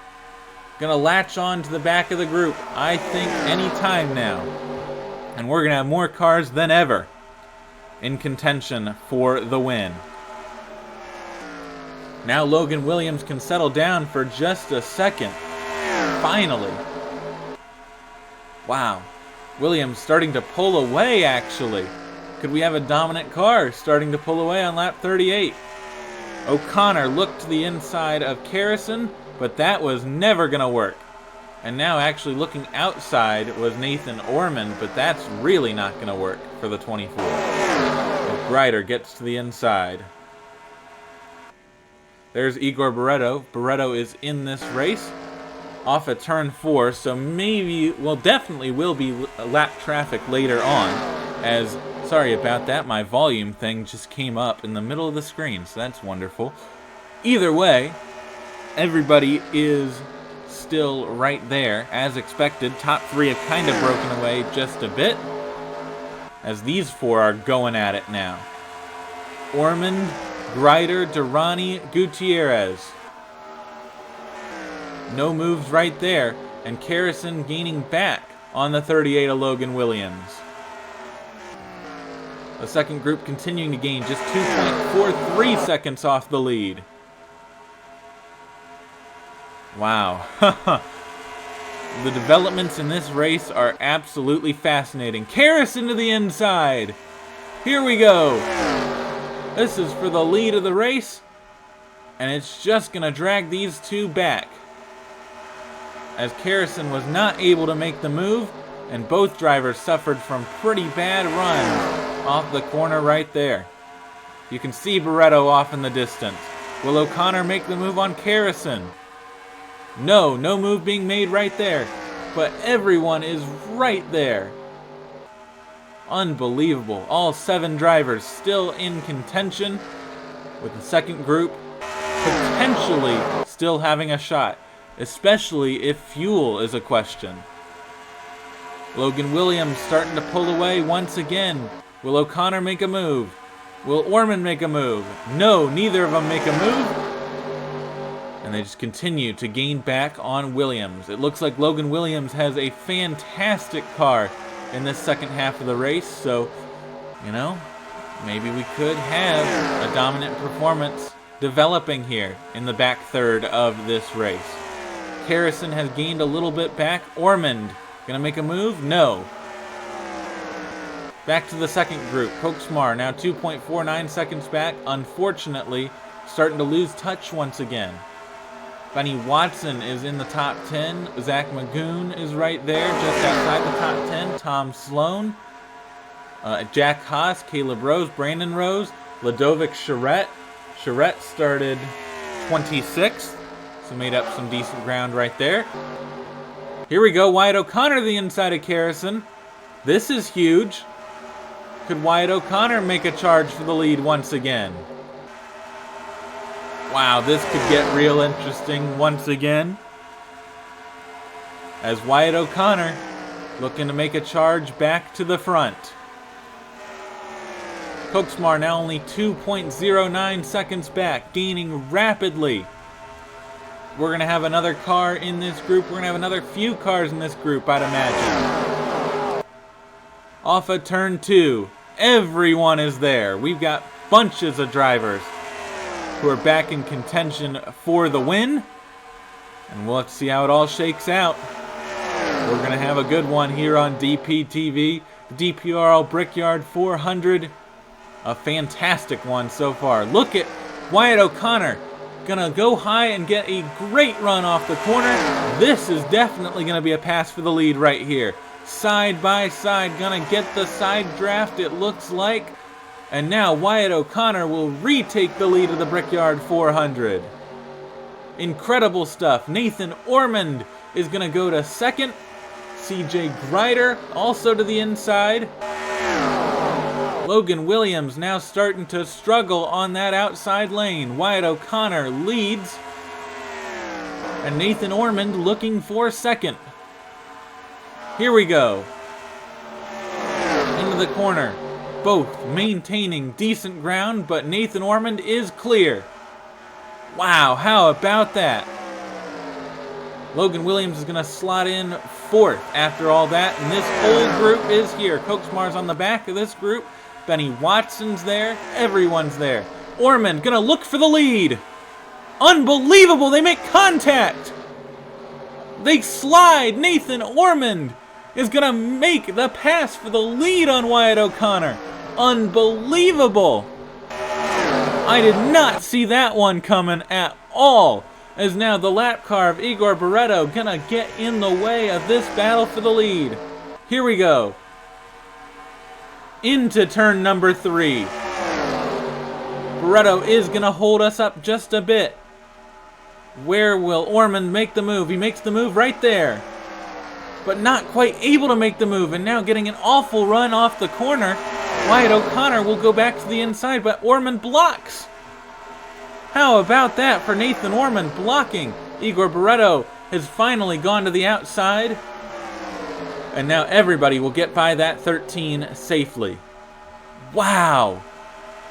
Gonna latch on to the back of the group, I think, any time now. And we're gonna have more cars than ever in contention for the win. Now Logan Williams can settle down for just a second. Finally. Wow. Williams starting to pull away, actually. Could we have a dominant car starting to pull away on lap 38? O'Connor looked to the inside of Carrison, but that was never going to work. And now actually looking outside was Nathan Ormond, but that's really not going to work for the 24. Grider gets to the inside. There's Igor Barreto. Barreto is in this race off at turn 4, so maybe, well, definitely will be lap traffic later on, as, sorry about that, my volume thing just came up in the middle of the screen, so that's wonderful. Either way, everybody is still right there, as expected. Top 3 have kind of broken away just a bit, as these 4 are going at it now. Ormond, Grider, Durrani, Gutierrez. No moves right there, and Carrison gaining back on the 38 of Logan Williams. The second group continuing to gain just 2.43 seconds off the lead. Wow. The developments in this race are absolutely fascinating. Carrison to the inside. Here we go. This is for the lead of the race, and it's just going to drag these 2 back, as Carrison was not able to make the move, and both drivers suffered from pretty bad runs off the corner right there. You can see Barreto off in the distance. Will O'Connor make the move on Carrison? No move being made right there, but everyone is right there. Unbelievable. All 7 drivers still in contention, with the second group potentially still having a shot, especially if fuel is a question. Logan Williams starting to pull away once again. Will O'Connor make a move? Will Ormond make a move? No, neither of them make a move. And they just continue to gain back on Williams. It looks like Logan Williams has a fantastic car in this second half of the race, so, you know, maybe we could have a dominant performance developing here in the back third of this race. Carrison has gained a little bit back. Ormond gonna make a move? No. Back to the second group. Koksmar now 2.49 seconds back. Unfortunately, starting to lose touch once again. Benny Watson is in the top 10. Zach Magoon is right there, just outside the top 10. Tom Sloan, Jack Haas, Caleb Rose, Brandon Rose, Ladovic Charette. Charette started 26th, so made up some decent ground right there. Here we go, Wyatt O'Connor to the inside of Carrison. This is huge. Could Wyatt O'Connor make a charge for the lead once again? Wow, this could get real interesting once again. As Wyatt O'Connor looking to make a charge back to the front. Koksmar now only 2.09 seconds back, gaining rapidly. We're going to have another car in this group. We're going to have another few cars in this group, I'd imagine. Off of turn 2. Everyone is there. We've got bunches of drivers who are back in contention for the win. And let's see how it all shakes out. We're going to have a good one here on DPTV. DPORL Brickyard 400. A fantastic one so far. Look at Wyatt O'Connor. Gonna go high and get a great run off the corner. This is definitely gonna be a pass for the lead right here. Side by side, gonna get the side draft, it looks like. And now Wyatt O'Connor will retake the lead of the Brickyard 400. Incredible stuff. Nathan Ormond is gonna go to second. CJ Grider also to the inside. Logan Williams now starting to struggle on that outside lane. Wyatt O'Connor leads. And Nathan Ormond looking for second. Here we go. Into the corner. Both maintaining decent ground, but Nathan Ormond is clear. Wow, how about that? Logan Williams is going to slot in fourth after all that. And this whole group is here. Koksmar's on the back of this group. Benny Watson's there. Everyone's there. Ormond gonna look for the lead. Unbelievable! They make contact. They slide. Nathan Ormond is gonna make the pass for the lead on Wyatt O'Connor. Unbelievable! I did not see that one coming at all. As now the lap car of Igor Barreto gonna get in the way of this battle for the lead. Here we go. Into turn number 3. Barreto is going to hold us up just a bit. Where will Ormond make the move? He makes the move right there. But not quite able to make the move. And now getting an awful run off the corner. Wyatt O'Connor will go back to the inside, but Ormond blocks. How about that for Nathan Ormond blocking? Igor Barreto has finally gone to the outside. And now everybody will get by that 13 safely. Wow.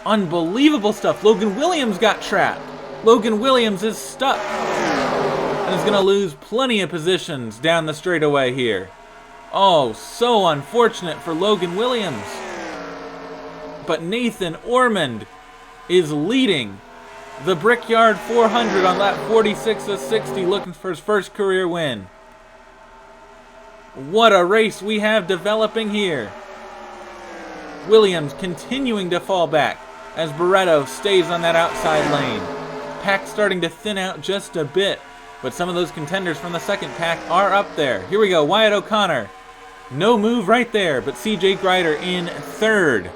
Unbelievable stuff. Logan Williams got trapped. Logan Williams is stuck. And is going to lose plenty of positions down the straightaway here. Oh, so unfortunate for Logan Williams. But Nathan Ormond is leading the Brickyard 400 on lap 46 of 60, looking for his first career win. What a race we have developing here. Williams continuing to fall back as Barreto stays on that outside lane. Pack starting to thin out just a bit, but some of those contenders from the second pack are up there. Here we go, Wyatt O'Connor. No move right there, but CJ Grider in third.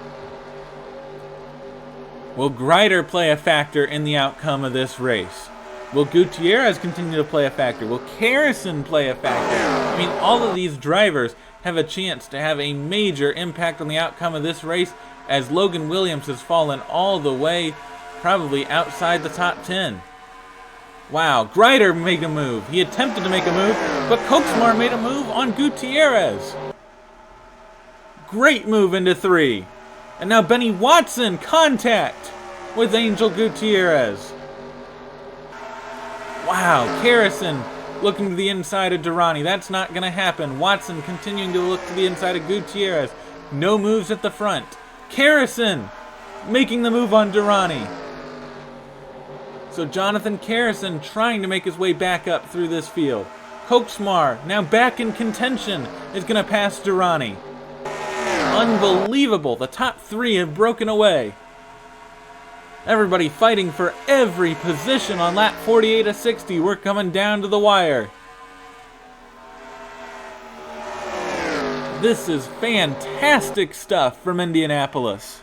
Will Grider play a factor in the outcome of this race? Will Gutierrez continue to play a factor? Will Carrison play a factor? I mean, all of these drivers have a chance to have a major impact on the outcome of this race, as Logan Williams has fallen all the way probably outside the top 10. Wow, Grider made a move. He attempted to make a move, but Koksmar made a move on Gutierrez. Great move into 3. And now Benny Watson, contact with Angel Gutierrez. Wow, Carrison looking to the inside of Durrani. That's not going to happen. Watson continuing to look to the inside of Gutierrez. No moves at the front. Carrison making the move on Durrani. So Jonathan Carrison trying to make his way back up through this field. Koksmar, now back in contention, is going to pass Durrani. unbelievable. The top three have broken away. Everybody fighting for every position on lap 48 of 60. We're coming down to the wire. This is fantastic stuff from Indianapolis.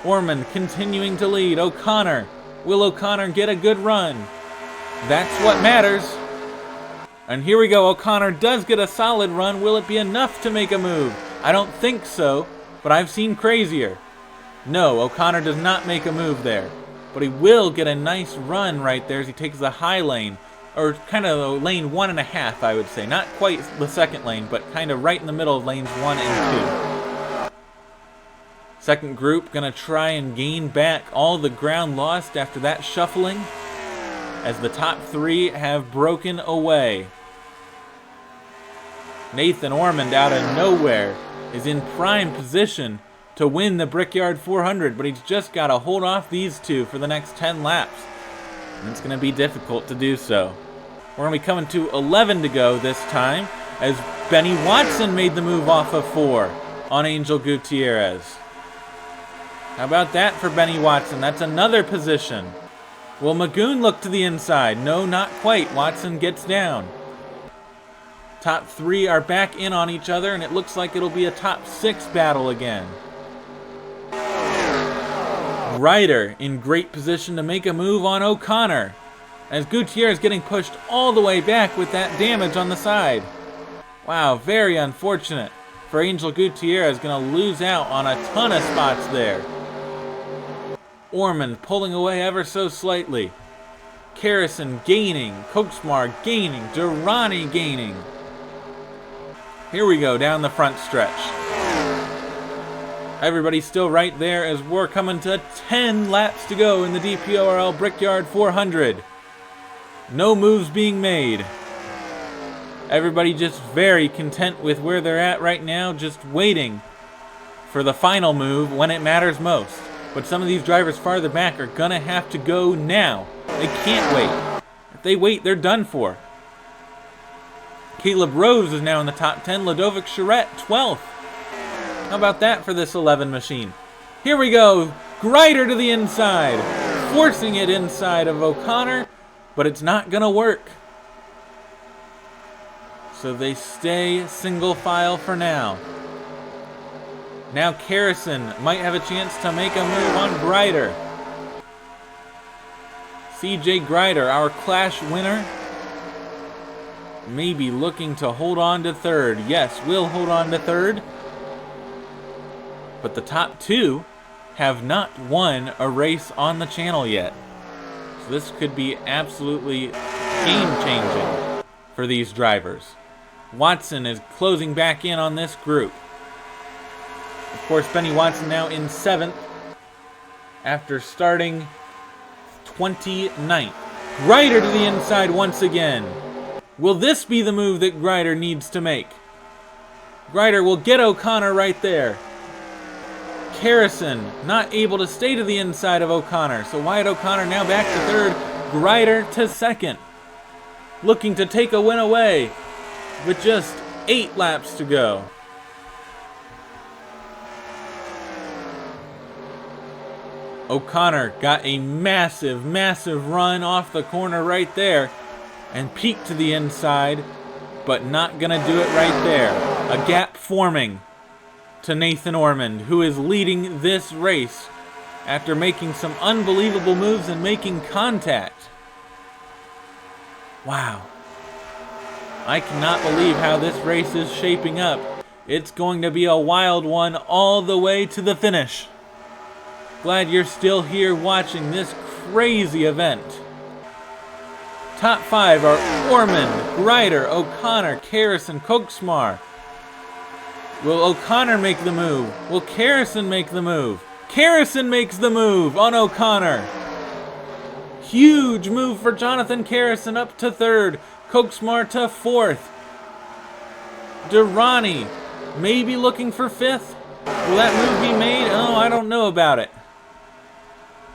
Ormond continuing to lead. O'Connor. Will O'Connor get a good run? That's what matters. And here we go. O'Connor does get a solid run. Will it be enough to make a move? I don't think so, but I've seen crazier. No, O'Connor does not make a move there. But he will get a nice run right there as he takes the high lane. Or kind of lane 1.5, I would say. Not quite the second lane, but kind of right in the middle of lanes 1 and 2. Second group gonna try and gain back all the ground lost after that shuffling, as the top three have broken away. Nathan Ormond out of nowhere is in prime position to win the Brickyard 400, but he's just got to hold off these two for the next 10 laps. And it's going to be difficult to do so. We're going to be coming to 11 to go this time, as Benny Watson made the move off of 4 on Angel Gutierrez. How about that for Benny Watson? That's another position. Will Magoon look to the inside? No, not quite. Watson gets down. Top three are back in on each other, and it looks like it'll be a top 6 battle again. Ryder in great position to make a move on O'Connor, as Gutierrez getting pushed all the way back with that damage on the side. Wow, very unfortunate for Angel Gutierrez, going to lose out on a ton of spots there. Ormond pulling away ever so slightly. Carrison gaining, Koksmar gaining, Durrani gaining. Here we go down the front stretch. Everybody's still right there as we're coming to 10 laps to go in the DPORL Brickyard 400. No moves being made. Everybody just very content with where they're at right now, just waiting for the final move when it matters most. But some of these drivers farther back are gonna have to go now. They can't wait. If they wait, they're done for. Caleb Rose is now in the top 10. Ludovic Charette, 12th. How about that for this 11 machine? Here we go. Grider to the inside. Forcing it inside of O'Connor, but it's not going to work. So they stay single file for now. Now Carrison might have a chance to make a move on Grider. CJ Grider, our Clash winner, maybe looking to hold on to third. Yes, will hold on to third. But the top two have not won a race on the channel yet. So this could be absolutely game-changing for these drivers. Watson is closing back in on this group. Of course, Benny Watson now in 7th after starting 29th. Grider to the inside once again. Will this be the move that Grider needs to make? Grider will get O'Connor right there. Carrison not able to stay to the inside of O'Connor, so Wyatt O'Connor now back to third, Grider to second. Looking to take a win away with just 8 laps to go. O'Connor got a massive, massive run off the corner right there and peeked to the inside, but not gonna do it right there. A gap forming to Nathan Ormond, who is leading this race after making some unbelievable moves and making contact. Wow. I cannot believe how this race is shaping up. It's going to be a wild one all the way to the finish. Glad you're still here watching this crazy event. Top 5 are Ormond, Grider, O'Connor, Carrison, Koksmar. Will O'Connor make the move? Will Carrison make the move? Carrison makes the move on O'Connor. Huge move for Jonathan Carrison up to 3rd. Koksmar to 4th. Durrani maybe looking for 5th. Will that move be made? Oh, I don't know about it.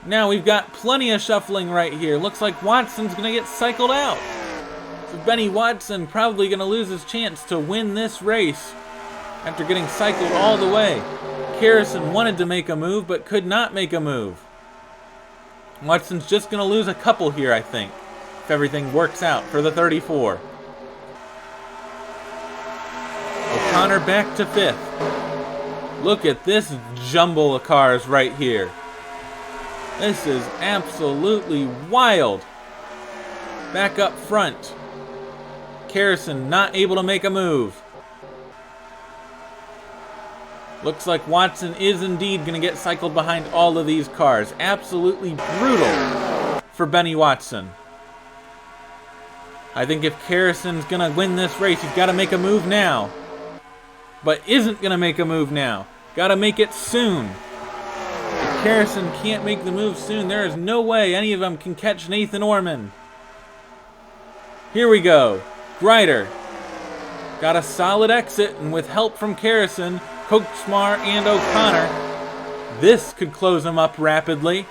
Now we've got plenty of shuffling right here. Looks like Watson's going to get cycled out. Benny Watson probably going to lose his chance to win this race after getting cycled all the way. Harrison wanted to make a move but could not make a move. Watson's just going to lose a couple here, I think, if everything works out for the 34. O'Connor back to 5th. Look at this jumble of cars right here. This is absolutely wild. Back up front. Harrison not able to make a move. Looks like Watson is indeed going to get cycled behind all of these cars. Absolutely brutal for Benny Watson. I think if Harrison's going to win this race, he's got to make a move now. But isn't going to make a move now. Got to make it soon. If Harrison can't make the move soon, there is no way any of them can catch Nathan Ormond. Here we go. Grider got a solid exit, and with help from Harrison, Kochsmar, and O'Connor, this could close him up rapidly.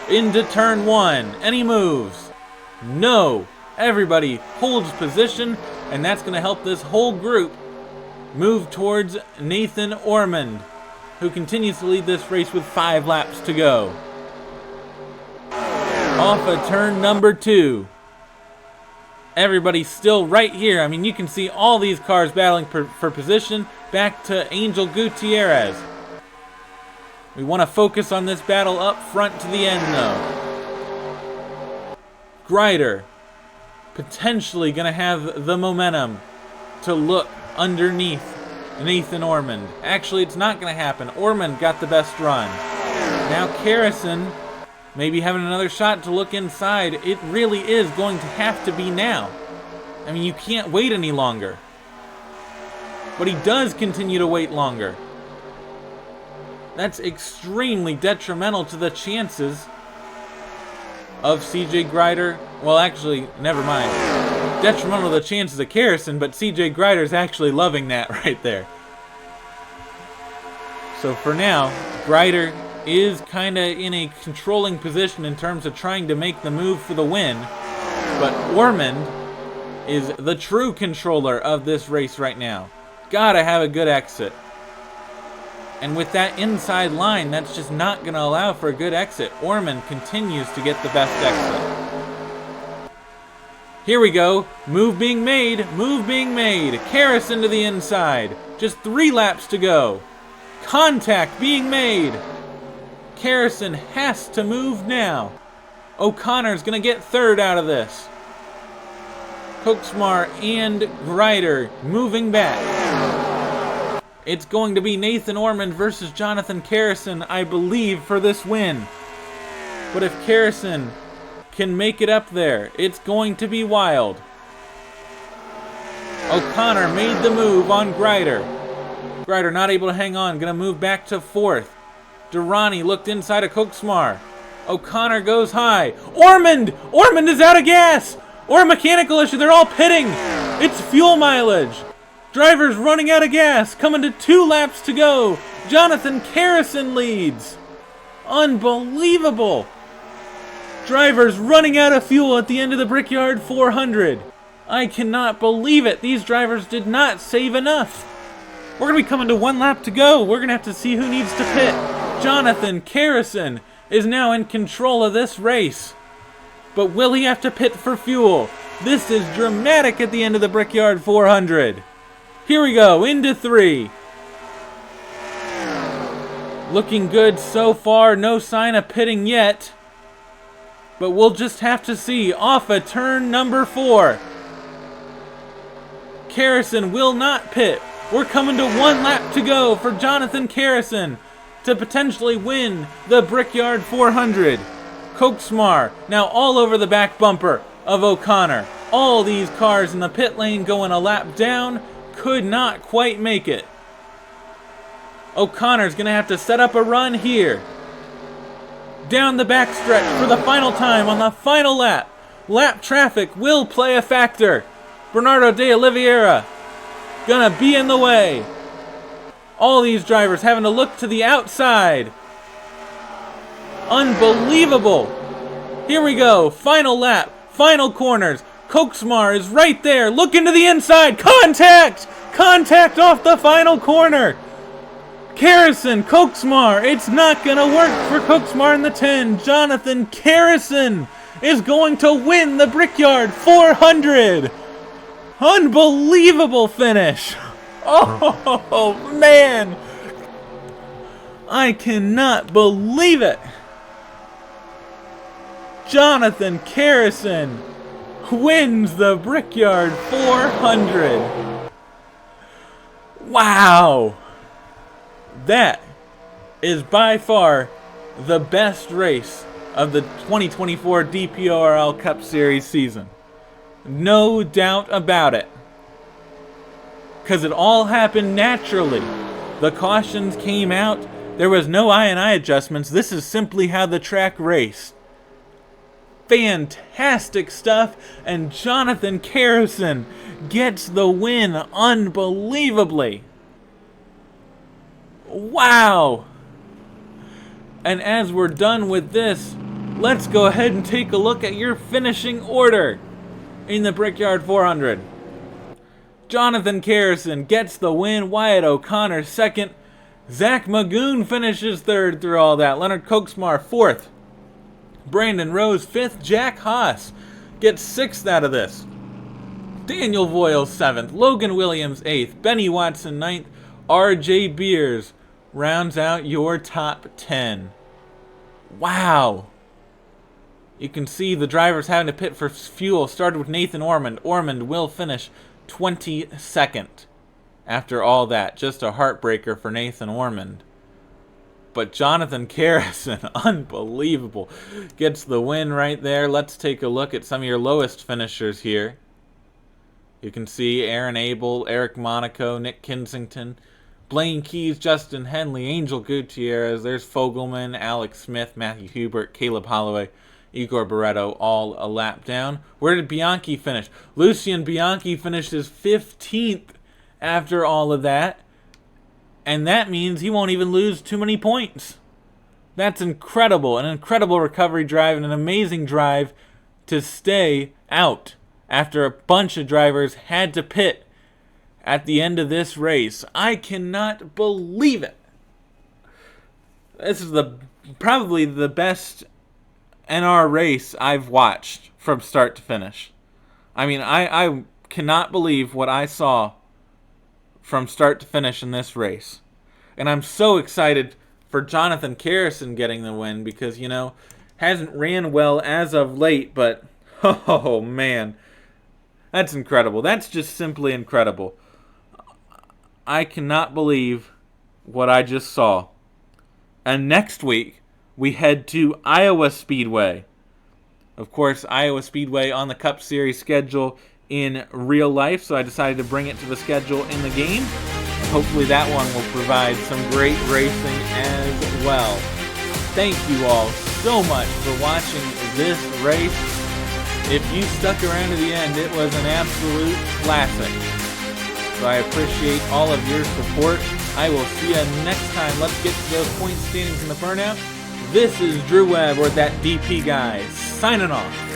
Into turn 1. Any moves? No. Everybody holds position, and that's going to help this whole group move towards Nathan Ormond, who continues to lead this race with 5 laps to go. Off of turn number 2. Everybody's still right here. I mean, you can see all these cars battling for position. Back to Angel Gutierrez. We want to focus on this battle up front to the end, though. Grider potentially going to have the momentum to look underneath Nathan Ormond. Actually, it's not going to happen. Ormond got the best run. Now Harrison maybe having another shot to look inside. It really is going to have to be now. I mean, you can't wait any longer. But he does continue to wait longer. That's extremely detrimental to the chances of CJ Grider. Well, actually, never mind. Detrimental to the chances of Harrison, but CJ Grider's actually loving that right there. So for now, Grider is kind of in a controlling position in terms of trying to make the move for the win. But Ormond is the true controller of this race right now. Gotta have a good exit. And with that inside line, that's just not going to allow for a good exit. Ormond continues to get the best exit. Here we go. Move being made. Move being made. Harrison to the inside. Just 3 laps to go. Contact being made. Harrison has to move now. O'Connor's going to get 3rd out of this. Kochsmar and Grider moving back. It's going to be Nathan Ormond versus Jonathan Harrison, I believe, for this win. But if Harrison can make it up there, it's going to be wild. O'Connor made the move on Grider. Grider not able to hang on, going to move back to 4th. Durrani looked inside of Kochsmar. O'Connor goes high. Ormond! Ormond is out of gas! Or a mechanical issue. They're all pitting. It's fuel mileage. Drivers running out of gas. Coming to 2 laps to go. Jonathan Harrison leads. Unbelievable. Drivers running out of fuel at the end of the Brickyard 400. I cannot believe it. These drivers did not save enough. We're going to be coming to 1 lap to go. We're going to have to see who needs to pit. Jonathan Harrison is now in control of this race. But will he have to pit for fuel? This is dramatic at the end of the Brickyard 400. Here we go, into 3. Looking good so far, no sign of pitting yet. But we'll just have to see. Off of turn number 4. Harrison will not pit. We're coming to 1 lap to go for Jonathan Harrison to potentially win the Brickyard 400. Kochsmar now all over the back bumper of O'Connor. All these cars in the pit lane going a lap down could not quite make it. O'Connor's going to have to set up a run here. Down the backstretch for the final time on the final lap. Lap traffic will play a factor. Bernardo de Oliveira gonna be in the way. All these drivers having to look to the outside. Unbelievable. Here we go. Final lap. Final corners. Koksmar is right there. Look into the inside. Contact! Contact off the final corner. Carrison, Koksmar. It's not going to work for Koksmar in the 10. Jonathan Carrison is going to win the Brickyard 400. Unbelievable finish. Oh, man. I cannot believe it. Jonathan Carrison wins the Brickyard 400. Wow. That is by far the best race of the 2024 DPORL Cup Series season. No doubt about it. Because it all happened naturally. The cautions came out. There was no I&I adjustments. This is simply how the track raced. Fantastic stuff. And Jonathan Carrison gets the win unbelievably. Wow. And as we're done with this, let's go ahead and take a look at your finishing order in the Brickyard 400. Jonathan Carrison gets the win. Wyatt O'Connor second. Zach Magoon finishes third through all that. Leonard Koksmar fourth. Brandon Rose fifth. Jack Haas gets sixth out of this. Daniel Voyle seventh. Logan Williams eighth. Benny Watson ninth. RJ Beers rounds out your top 10. Wow. You can see the drivers having to pit for fuel. Started with Nathan Ormond. Ormond will finish 22nd. After all that, just a heartbreaker for Nathan Ormond. But Jonathan Carrison, unbelievable, gets the win right there. Let's take a look at some of your lowest finishers here. You can see Aaron Abel, Eric Monaco, Nick Kensington, Blaine Keys, Justin Henley, Angel Gutierrez. There's Fogelman, Alex Smith, Matthew Hubert, Caleb Holloway, Igor Barreto, all a lap down. Where did Bianchi finish? Lucian Bianchi finishes 15th after all of that. And that means he won't even lose too many points. That's incredible. An incredible recovery drive and an amazing drive to stay out after a bunch of drivers had to pit at the end of this race. I cannot believe it. This is probably the best NR race I've watched from start to finish. I mean, I cannot believe what I saw from start to finish in this race. And I'm so excited for Jonathan Carrison getting the win because, you know, hasn't ran well as of late, but oh man, that's incredible. That's just simply incredible. I cannot believe what I just saw. And next week, we head to Iowa Speedway. Of course, Iowa Speedway on the Cup Series schedule in real life, so I decided to bring it to the schedule in the game. And hopefully that one will provide some great racing as well. Thank you all so much for watching this race. If you stuck around to the end, it was an absolute classic. So I appreciate all of your support. I will see you next time. Let's get to those point standings in the burnout. This is Drew Webb, or that DP guy, signing off.